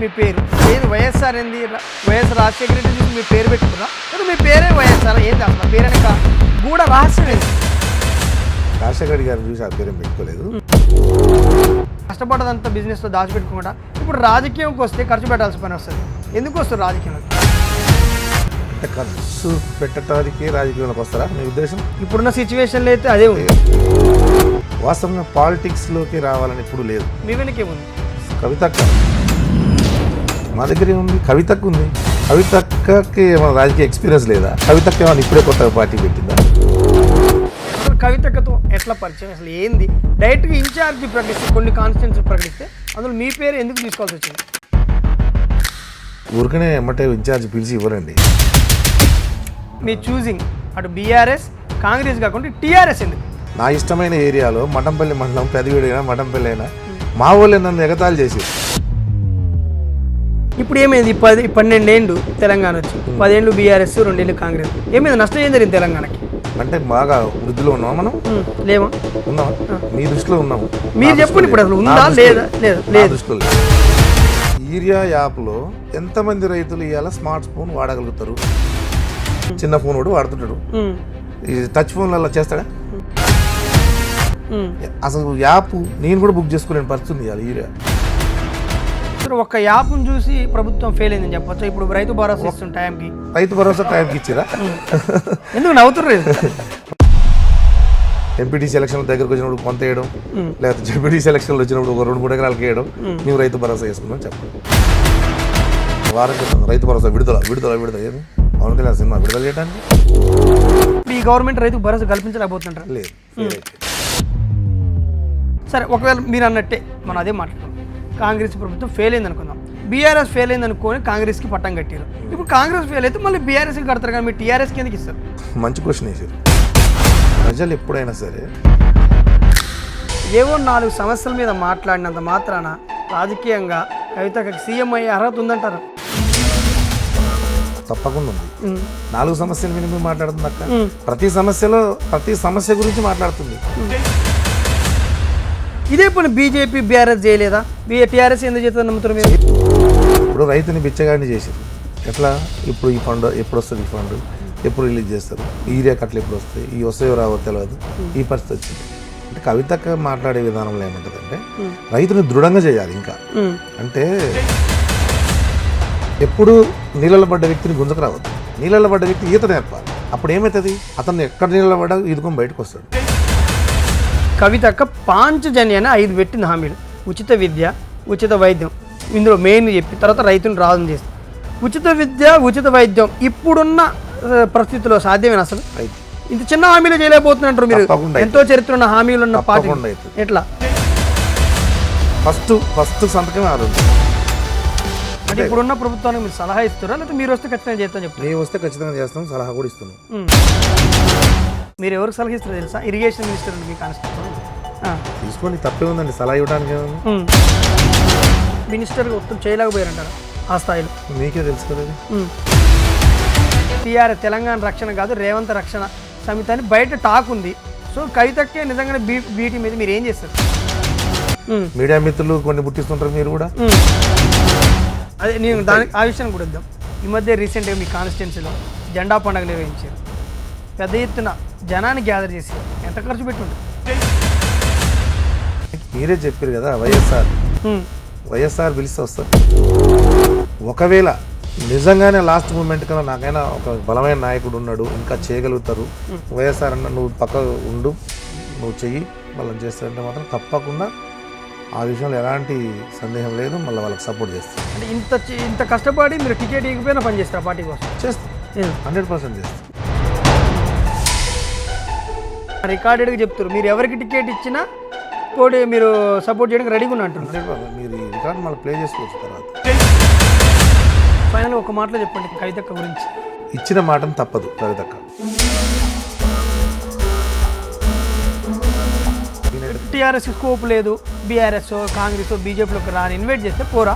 మీ పేరు ఏది వైఎస్ఆర్ ఏంది వైఎస్ రాజశేఖర రెడ్డి చూసి మీ పేరు పెట్టుకున్నా లేదా మీ పేరే వైఎస్ఆర్ ఏంది అసలు పేరు వెనక గూఢ రహస్యం ఏంది? రాజశేఖర రెడ్డి గారిని చూసి ఆ పేరు పెట్టుకోలేదు. కష్టపడ్డదంతా బిజినెస్లో దాచిపెట్టుకుంటా ఇప్పుడు రాజకీయంకి వస్తే ఖర్చు పెట్టాల్సిన పని వస్తుంది. ఎందుకు వస్తారు రాజకీయంలో? అంటే ఖర్చు పెట్టడానికి రాజకీయంలోకి వస్తారా మీ ఉద్దేశం? ఇప్పుడున్న సిచ్యువేషన్లో అయితే అదే ఉంది. వాస్తవంగా పాలిటిక్స్లోకి రావాలని ఇప్పుడు లేదు. మీ వెనకేముంది? కవితక్క మా దగ్గర ఏముంది? కవితకు ఉంది. కవితక్కకి ఏమైనా రాజకీయ ఎక్స్పీరియన్స్ లేదా? కవితక్క ఏమైనా ఇప్పుడే కొత్తగా పార్టీ పెట్టిందా? అసలు కవితక్కతో ఎట్లా పరిచయం? అసలు ఏంది? డైరెక్ట్గా ఇన్ఛార్జి ప్రకటిస్తే కొన్ని కాన్స్టిట్యూన్సీ ప్రకటిస్తే అందులో మీ పేరు ఎందుకు తీసుకోవాల్సి వచ్చింది? ఊరికనే ఎమ్మటే ఇన్ఛార్జ్ పిలిచి ఇవ్వరండి. మీ చూసింగ్ అటు బీఆర్ఎస్ కాంగ్రెస్ కాకుండా టీఆర్ఎస్ ఎందుకు? నా ఇష్టమైన ఏరియాలో మఠంపల్లి మండలం పెదవీడైనా మఠంపల్లి అయినా మా వాళ్ళే నన్ను ఎగతాళి చేసి. ఇప్పుడు ఏమైంది? 12 ఏళ్ళు తెలంగాణ వచ్చి 10 ఏళ్ళు బీఆర్ఎస్ 2 ఏళ్ళు కాంగ్రెస్. ఏమైంది? నష్టం ఏం జరిగింది తెలంగాణకి? అంటే బాగా వృద్ధిలో ఉన్నాం మనం. లేవా? ఉన్నాం. మీ దృష్టిలో ఉన్నాము. మీరు చెప్పండి ఇప్పుడు అసలు ఉందా లేదా? లేదు. దృష్టిలో లేదు. ఈరియా యాప్లో ఎంతమంది రైతులు ఇవాళ స్మార్ట్ ఫోన్ వాడగలుగుతారు? చిన్న ఫోన్ కూడా వాడుతుంటాడు. ఈ టచ్ ఫోన్లలో చేస్తాడా? అసలు యాప్ నేను కూడా బుక్ చేసుకోలేని పరిస్థితి ఇవాళ ఈరియా. ఒక యాప్ను చూసి ప్రభుత్వం ఫెయిల్ అయిందని చెప్పొచ్చు. ఇప్పుడు రైతు భరోసా ఇస్తున్న టైంకి రైతు భరోసా టైంకి ఇచ్చిరా? ఎందుకు నవ్వుతున్నారు? ఎంపీటీసీ ఎలక్షన్ల దగ్గరకు వచ్చినప్పుడు కొంత వేయడం, లేకపోతే జెడ్పీటీసీ ఎలక్షన్లు వచ్చినప్పుడు ఒక 2-3 ఎకరాలకు వేయడం, మేము రైతు భరోసా వేసుకున్నాం చెప్పండి. వారం క్రితం రైతు భరోసా విడుదల ఏమి పవన్ కళ్యాణ్ సినిమా విడుదల చేయడానికి ఈ గవర్నమెంట్ రైతు భరోసా కల్పించలేకపోతుంటారు. లేదు. సరే, ఒకవేళ మీరు అన్నట్టే మనం అదే మాట్లాడుతాం. కాంగ్రెస్ ప్రభుత్వం ఫెయిల్ అయింది అనుకుందాం, బీఆర్ఎస్ ఫెయిల్ అయింది అనుకొని కాంగ్రెస్కి పట్టం కట్టారు. ఇప్పుడు కాంగ్రెస్ ఫెయిల్ అయితే మళ్ళీ బీఆర్ఎస్కి కడతారు కానీ మీరు టీఆర్ఎస్కి ఎందుకు ఇస్తారు? మంచి క్వశ్చన్ వేసారు. ప్రజలు ఎప్పుడైనా సరే ఏవో 4 సమస్యల మీద మాట్లాడినంత మాత్రాన రాజకీయంగా కవితకి సీఎం అయ్యే అర్హత ఉందంటారా? తప్పకుండా ఉంది. 4 సమస్యల మీద మీరు మాట్లాడుతుంది అక్క. ప్రతి సమస్య గురించి మాట్లాడుతుంది. ఇదే పని బీజేపీ బీఆర్ఎస్ చేయలేదా? టీఆర్ఎస్ ఎందుకు చేస్తుంది నమ్ముతారు మీరు? ఇప్పుడు రైతుని బిచ్చగాడిని చేశారు. ఎట్లా? ఇప్పుడు ఈ ఫండ్ ఎప్పుడు వస్తుంది? ఈ ఫండ్ ఎప్పుడు రిలీజ్ చేస్తారు? ఈ ఏరియా కట్టలు ఎప్పుడు వస్తాయి? ఈ వస్తాయో రావో తెలియదు. ఈ పరిస్థితి వచ్చింది. అంటే కవితక్క మాట్లాడే విధానంలో ఏమంటుందంటే రైతుని దృఢంగా చేయాలి. ఇంకా అంటే ఎప్పుడు నీళ్ళలో పడ్డ వ్యక్తిని గుంజకు రావద్దు. నీళ్ళలో పడ్డ వ్యక్తి ఈత నేర్పాలి. అప్పుడు ఏమవుతుంది? అతను ఎక్కడ నీళ్ళలో పడ్డా ఈదుకొని బయటకు వస్తాడు. కవితక్క పాంచజన్య అని 5 పెట్టింది హామీలు. ఉచిత విద్య, ఉచిత వైద్యం, ఇందులో మెయిన్ చెప్పి తర్వాత రైతుని రాజం చేస్తుంది. ఉచిత విద్య, ఉచిత వైద్యం ఇప్పుడున్న పరిస్థితుల్లో సాధ్యమేనా? అసలు ఇంత చిన్న హామీలు చేయలేకపోతున్నారు మీరు. ఎంతో చరిత్ర ఉన్న హామీలు ఉన్న పార్టీ ఎట్లా? ఫస్ట్ సంతకమే ఆలోచన. అంటే ఇప్పుడున్న ప్రభుత్వానికి మీరు సలహా ఇస్తారా లేకపోతే మీరు వస్తే ఖచ్చితంగా చేస్తాను చెప్తాను? మేము వస్తే ఖచ్చితంగా చేస్తాం, సలహా కూడా ఇస్తున్నాం. మీరు ఎవరికి సలహా ఇస్తారో తెలుసా? ఇరిగేషన్ మినిస్టర్ మీ కాన్స్టిట్యూషన్ తీసుకొని తప్పే ఉందండి. సలహా ఇవ్వడానికి మినిస్టర్గా మొత్తం చేయలేకపోయారంటారా ఆ స్థాయిలో? మీకే తెలుసు కదా. టీఆర్ఎస్ తెలంగాణ రక్షణ కాదు రేవంత్ రక్షణ సమితి అని బయట టాక్ ఉంది. సో కవితక్కే నిజంగానే బీటీ మీద మీరు ఏం చేస్తారు? మీడియా మిత్రులు కొన్ని పుట్టిస్తుంటారు మీరు కూడా. అదే నేను దానికి ఆ విషయాన్ని కూడా ఇద్దాం. ఈ మధ్య రీసెంట్గా మీ కాన్స్టిట్యున్సీలో జెండా పండుగ నిర్వహించారు. పెద్ద ఎత్తున జనాన్ని గ్యాదర్ చేసి ఎంత ఖర్చు పెట్టుంటారు? మీరే చెప్పారు కదా వైఎస్ఆర్ పిలిస్తే వస్తారు. ఒకవేళ నిజంగానే లాస్ట్ మూమెంట్ కన్నా నాకైనా ఒక బలమైన నాయకుడు ఉన్నాడు, ఇంకా చేయగలుగుతారు, వైఎస్ఆర్ అన్న నువ్వు పక్క ఉండు, నువ్వు చెయ్యి, వాళ్ళని చేస్తారంటే మాత్రం తప్పకుండా ఆ విషయంలో ఎలాంటి సందేహం లేదు, మళ్ళీ వాళ్ళకి సపోర్ట్ చేస్తాం. అంటే ఇంత కష్టపడి మీరు టికెట్ ఇవ్వకపోయినా పని చేస్తారు పార్టీ కోసం? చేస్తాం, 100% చేస్తాం. రికార్డెడ్గా చెప్తారు. మీరు ఎవరికి టికెట్ ఇచ్చినా పోటీ మీరు సపోర్ట్ చేయడానికి రెడీగా ఉన్నట్టు. మీరు ఈ రికార్డు మళ్ళీ ప్లే చేసుకోవచ్చు తర్వాత. ఫైనల్ ఒక మాటలో చెప్పండి కవితక్క గురించి. ఇచ్చిన మాటను తప్పదు కవితక్క. టీఆర్ఎస్ స్కోప్ లేదు, బీఆర్ఎస్ కాంగ్రెస్ బీజేపీలోకి రాని ఇన్వైట్ చేస్తే పోరా?